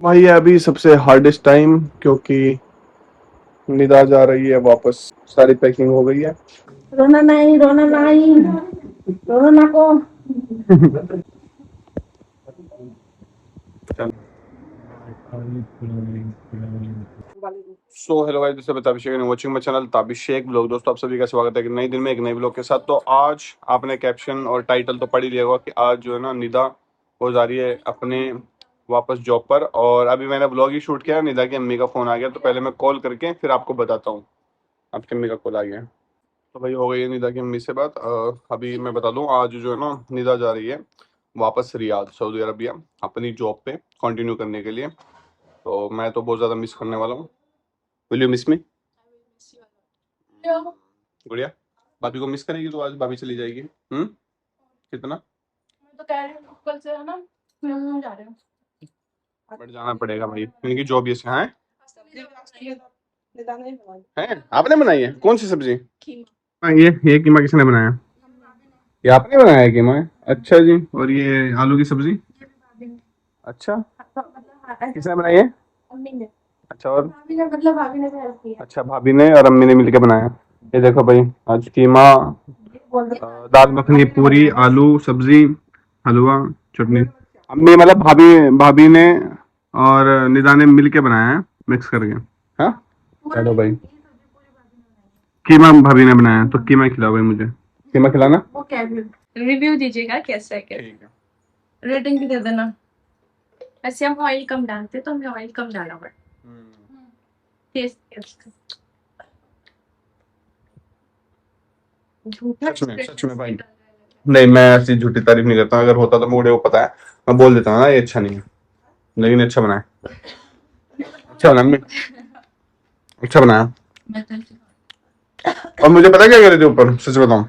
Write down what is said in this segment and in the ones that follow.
भाई अभी सबसे हार्डेस्ट टाइम, क्योंकि निदा जा रही है वापस। सारी पैकिंग हो गई है। रोना नहीं, रोना नहीं, रोना को। So hello guys, this is Tabish Shaikh watching my channel Tabish Shaikh blog. दोस्तों, आप सभी का स्वागत है एक नए दिन में, एक नए ब्लॉग के साथ। तो आज आपने कैप्शन और टाइटल तो पढ़ ही लिया होगा कि आज जो है ना निदा वो जा रही है अपने वापस जॉब पर। और अभी मैंने ब्लॉग ही शूट किया, निदा की अम्मी का फोन आ गया, तो पहले मैं कॉल करके फिर आपको बताता हूँ। आपकी अम्मी का कॉल आ गया, तो भाई हो गई है निदा की अम्मी से बात। अभी मैं बता दूँ, आज जो है ना निदा जा रही है वापस रियाद, सऊदी अरबिया, अपनी जॉब पे कंटिन्यू करने के लिए। तो मैं तो बहुत ज़्यादा मिस करने वाला हूँ। विल यू मिस मी? गुड़िया, भाभी को मिस करेगी तो आज भाभी चली जाएगी। कितना? मैं तो कह रही हूँ कल से है ना, जा रहे हो। बट जाना पड़ेगा भाई, इनकी जॉब ये है। निदान नहीं बनाई। हैं? आपने बनाई है? कौन सी सब्जी? कीमा। हाँ, ये कीमा किसने बनाया? ये आपने बनाया है कीमा? अच्छा जी। और ये आलू की सब्जी? अच्छा, किसने बनाई है? मम्मी ने। अच्छा, और भाभी ने, मतलब भाभी ने हेल्प किया। अच्छा, भाभी ने और अम्मी ने मिलके बनाया। ये देखो भाई, आज कीमा, दाल मखनी, पूरी, आलू सब्जी, हलवा, चटनी। अम्मी मतलब भाभी भाभी ने और निदा ने मिलके बनाया है, मिक्स करके। हाँ, चलो भाई, कीमा भाभी ने बनाया, तो कीमा खिलाओ भाई मुझे। कीमा खिलाना। वो क्या रिव्यू दीजिएगा कैसा है, क्या ठीक है। रेटिंग भी दे देना। ऐसे हम ऑयल कम डालते हैं, तो हमें ऑयल कम डालना पड़ता। टेस्ट झूठा सच में भाई, नहीं मैं ऐसी झूठी तारीफ नहीं करता। अगर होता तो मुझे वो पता है, मैं बोल देता हूँ ना ये अच्छा नहीं है, लेकिन अच्छा बनाया। अच्छा बना मम्मी, अच्छा बनाया। और मुझे पता क्या कह रहे थे ऊपर, सच बताऊं,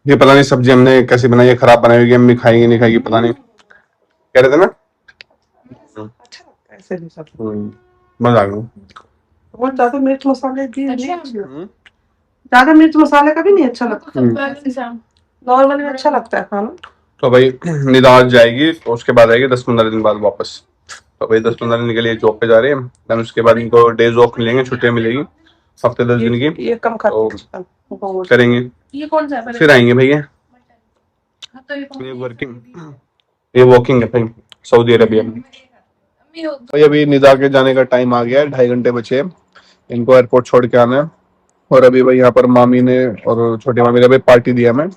ये पता नहीं सब्जी हमने कैसी बनाई है, खराब बनाई होगी, अम्मी खाएंगी नहीं खाएगी पता नहीं, कह रहे थे ना। अच्छा लगता है ऐसे भी सब। मजा आ गया। बहुत ज्यादा मिर्च मसाले भी नहीं, हम्म, ज्यादा मिर्च मसाले का भी नहीं अच्छा लगता। नॉर्मली अच्छा लगता है खाना। तो भाई निदा आज जाएगी, तो उसके बाद आएगी 10-15 दिन बाद वापस। तो भाई 10-15 दिन के लिए जॉब पे जा रहे हैं, देन उसके बाद इनको डेज ऑफ मिलेंगे, छुट्टियां मिलेगी हफ्ते 10 दिन की। ये कम तो खाते करेंगे, ये कौन सा है? फिर आएंगे भैया। तो ये वर्किंग, ये वॉकिंग है भाई, सऊदी अरबिया में। भाई अभी निदा के जाने का टाइम आ गया है, 2.5 घंटे बचे हैं, इनको एयरपोर्ट छोड़ के आना है। और अभी भाई यहाँ पर मामी ने और छोटी मामी ने भाई पार्टी दिया, मैं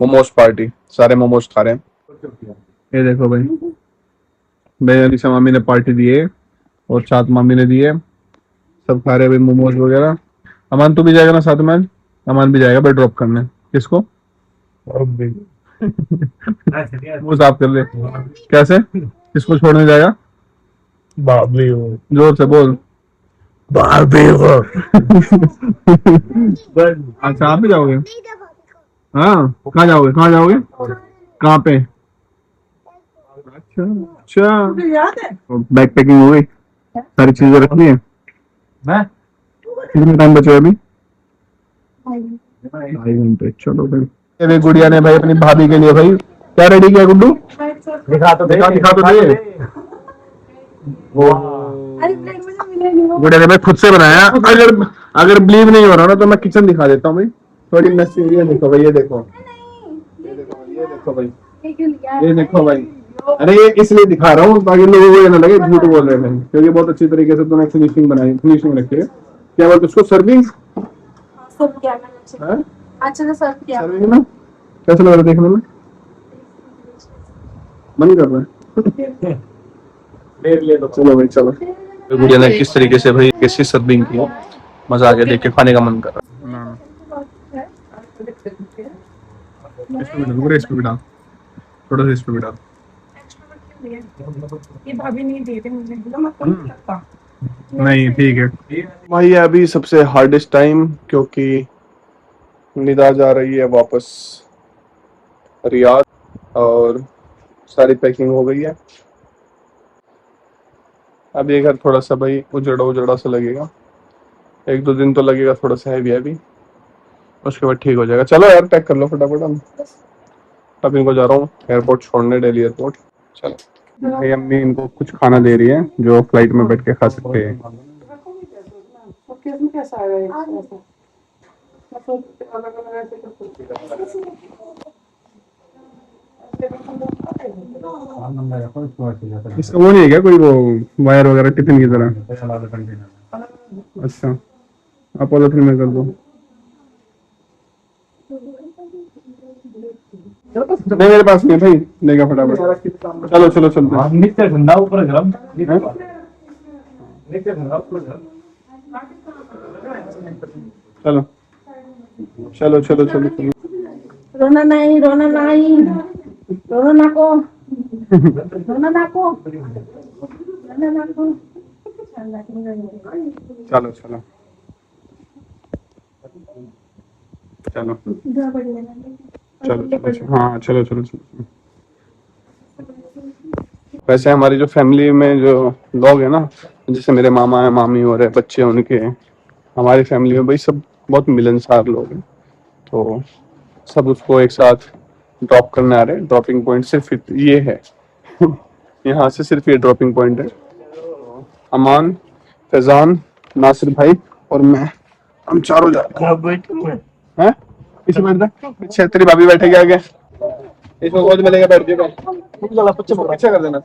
मोमोज पार्टी, सारे मोमोज खा रहे हैं। ये देखो भाई, भाई अलीशा मामी ने पार्टी दी है और साथ मामी ने दी है, सब खा रहे हैं भाई मोमोज वगैरह। अमान तू भी जाएगा ना साथ में आज? अमान भी जाएगा भाई ड्रॉप करने। किसको? वो साफ कर ले। कैसे? किसको छोड़ने जाएगा? भाभी को। जोर से बोल। भाभी को। अच्छा, आप भी जाओगे? हाँ, कहाँ जाओगे, कहाँ जाओगे, कहाँ पे? अच्छा अच्छा, याद है। बैग पैकिंग हो गई, सारी चीजें रख ली है। कितने टाइम बचे अभी? 2.5 घंटे। चलो भाई, अभी गुड़िया ने भाई अपनी भाभी के लिए भाई क्या रेडी किया गुड्डू? दिखा तो दे। वो गुड़िया ने भाई खुद से बनाया। अगर अगर बिलीव नहीं हो रहा ना तो मैं किचन दिखा देता हूँ भाई, थोड़ी मस्ती। ये देखो भाई, ये देखो, ये देखो भाई, ये देखो भाई, ये देखो भाई। अरे ये इसलिए दिखा रहा हूँ ताकि लोगों को ये ना लगे झूठ बोल रहे हैं, क्योंकि बहुत अच्छी तरीके से तूने फिनिशिंग बनाई, फिनिशिंग रखी है। क्या बोलते उसको, सर्विंग? सर्व किया मैंने अच्छे से सर्व किया। सर्विंग ना कैसा लग रहा है देखने में? मन कर रहा है। चलो भाई चलो। गुड़िया ने किस तरीके से भाई कैसी सर्विंग की, मजा आ गया, देख के खाने का मन कर रहा है। इस पे भी डाल, थोड़ा सा इस पे भी डाल। ये भाभी नहीं दे रही मुझे, मैं कौन लगता। नहीं ठीक है भाई, अभी सबसे हार्डेस्ट टाइम, क्योंकि निदा जा रही है वापस रियाद और सारी पैकिंग हो गई है। अब ये घर थोड़ा सा भाई उजड़ा उजड़ा सा लगेगा, 1-2 दिन तो लगेगा थोड़ा सा हैवी हैवी, उसके बाद ठीक हो जाएगा। चलो यार पैक कर लो फटाफट, हम अब इनको जा रहा हूँ एयरपोर्ट छोड़ने, दिल्ली एयरपोर्ट। चलो। भाई अम्मी इनको कुछ खाना दे रही है जो फ्लाइट में बैठ के खा सकते हैं। कैसा आएगा ऐसा? मतलब अलग अलग ऐसे इसका वो नहीं है क्या कोई वो वायर वगैरह टिफिन की तरह? अच्छा, आप पॉलिथीन में कर दो। नहीं मेरे पास नहीं है भाई, लेगा फटाफट। चलो चलो चलते नित्य ठंडा ऊपर गरम हैं। नित्य ठंडा ऊपर गरम चलो चलो चलो चलो चलो। रोना नहीं, रोना नहीं, रोना ना को, रोना ना को, रोना ना को। चलो चलो चलो चलो चलो हाँ चलो चलो चलो। वैसे हमारी जो फैमिली में जो लोग हैं ना, जैसे मेरे मामा है, मामी और है, बच्चे हैं उनके, हमारी फैमिली में भाई सब बहुत मिलनसार लोग हैं। तो सब उसको एक साथ ड्रॉप करने आ रहे हैं। ड्रॉपिंग पॉइंट सिर्फ ये है यहाँ से सिर्फ ये ड्रॉपिंग पॉइंट है। अमान, फैजान, नासिर भाई और मैं, हम चारों जा रहे हैं। पीछे बैठ जा, पीछे तेरी भाभी बैठेगी आगे, इसमें गोद में लेके बैठ जाएगा। पीछे कर देना।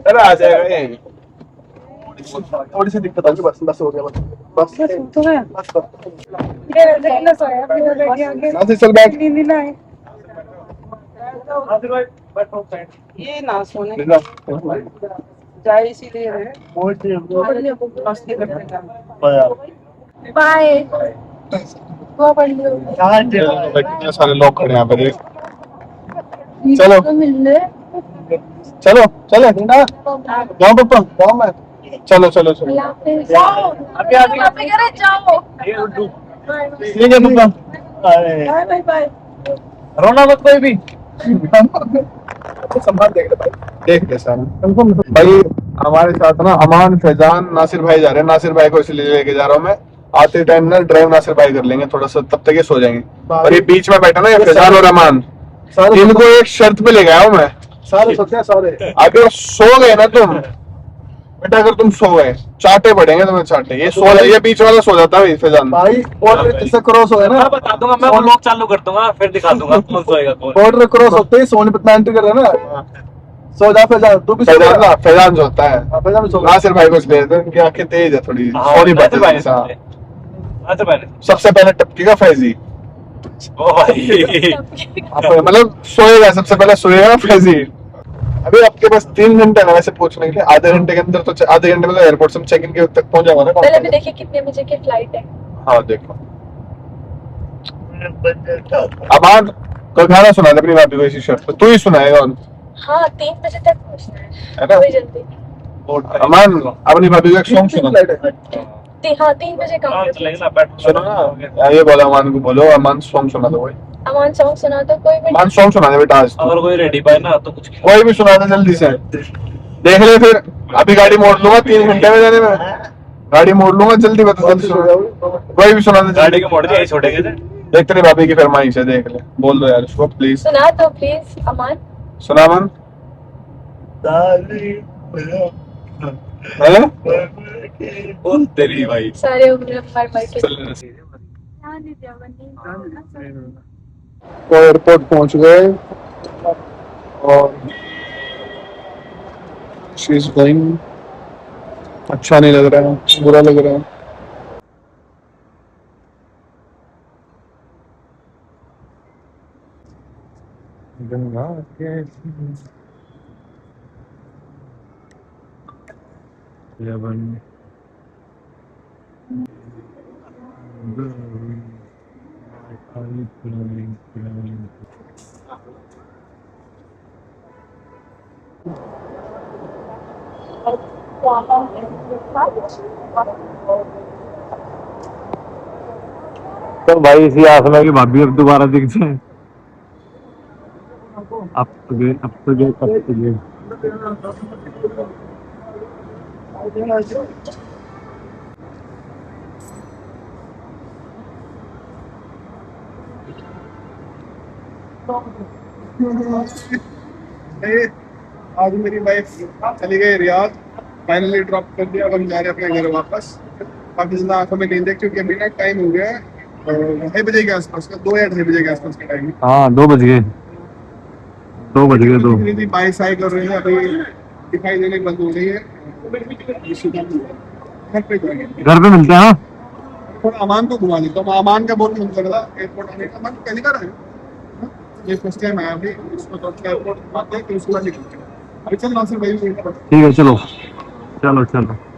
अरे आ जाएगा ये, थोड़ी सी दिक्कत आएगी, बस बस हो गया, बस हो गया, बस नासिर चल बैठ। ये ना सोने ले जा। जाए इसीलिए रहे। बाय। कितने सारे लोग खड़े हैं यहाँ पे, चलो चलो चलो जाओ पापा, जाओ मैं, चलो चलो चलो जाओ ठीक है पापा, बाय बाय। रोना मत कोई भी संभाल देख भाई, देख ले सारा भाई। हमारे साथ ना अमान, फैजान, नासिर भाई जा रहे हैं। नासिर भाई को इसलिए लेके जा रहा हूँ मैं, आते टाइम ना ड्राइव नासिर भाई कर लेंगे थोड़ा सा, तब तक ये सो जाएंगे। और ये बीच में बैठा ना ये फैजान और अमान, इनको एक शर्त पे ले गया हूँ मैं। सारे सोते हैं सारे। अगर सो गए ना तुम बेटा, अगर तुम सो गए चाटे पड़ेंगे तुम्हें, चाटे। ये सो, ये बीच वाला सो जाता है फैजान भाई। बॉर्डर इससे क्रॉस हो है ना, बता दूंगा मैं, व्लॉग चालू कर दूंगा फिर दिखा दूंगा कौन सोएगा कौन। बॉर्डर क्रॉस होते ही सोनीपत में एंट्री कर रहे ना, सो जा फैजान, तू भी सो फैजान जा। ना, फैजान जो होता है फैजान भी सो नासिर भाई को इसलिए देते हैं, उनकी आंखें तेज है थोड़ी, सो नहीं पाते भाई जैसा। सबसे पहले टपकेगा फैजी, ओ भाई मतलब सोएगा सबसे पहले, सोएगा फैजी। अभी आपके पास 3 घंटे है वैसे पूछने के लिए, आधे घंटे के अंदर तो, आधे घंटे में तो एयरपोर्ट से हम चेक इन के तक पहुंच जाएगा ना। पहले भी देखिए कितने बजे की फ्लाइट है। हाँ देखो, अमान कोई गाना सुना दे अपनी भाभी को इसी शर्ट पे, तू ही सुनाएगा। और हाँ 3 बजे तक पहुंचना है ना? कोई जल्दी। अमान अपनी भाभी को एक सॉन्ग सुना। हाँ 3 बजे कम सुनो ना, ये बोला अमान को, बोलो अमान सॉन्ग सुना दो कोई। अमान सॉन्ग सुना तो कोई भी। अमान सॉन्ग सुना दे बेटा आज तो। अगर कोई रेडी पाए ना तो कुछ कोई भी सुना दे जल्दी से, देख ले फिर। अभी गाड़ी मोड़ लूंगा 3 घंटे में जाने में, गाड़ी मोड़ लूंगा जल्दी, बता जल्दी सुना, कोई भी सुना दे गाड़ी के मोड़ दिए छोड़ेंगे। देख तेरी भाभी की फरमाइश है, देख ले, बोल दो यार उसको प्लीज। सुना तो प्लीज अमान। सुना अमान। है कौन तेरी भाई सारे उम्र भर भर के तो एयरपोर्ट पहुंच गए और शी इज गोइंग। अच्छा नहीं लग रहा है, बुरा लग रहा है। गंगा के यवन तो भाई इसी आस में कि भाभी अब दोबारा दिख जाए। up to game. आज मेरी वाइफ चली गई रियाद, फाइनली ड्रॉप कर दिया। अब हम जा रहे हैं अपने घर वापस। काफी ज्यादा आंखों में नींद है क्योंकि अभी ना टाइम हो गया है 2 बजे के आसपास का, 2 या 2:30 के आसपास का टाइम है। हाँ 2 बज गए 2। बाइक साइकिल कर रहे हैं, अभी दिखाई देने बंद हो गई है। घर पे जाएंगे। घर पे मिलते हैं हाँ। थोड़ा अमान को घुमा देता हूँ। अमान का बहुत मन कर रहा था एयरपोर्ट आने का। अमान पहली बार आया, ये फर्स्ट टाइम आया अभी। इसको तो एयरपोर्ट आते हैं, फिर उसके बाद निकलते हैं। अभी चल नासिर भाई, ठीक है चलो चलो चलो।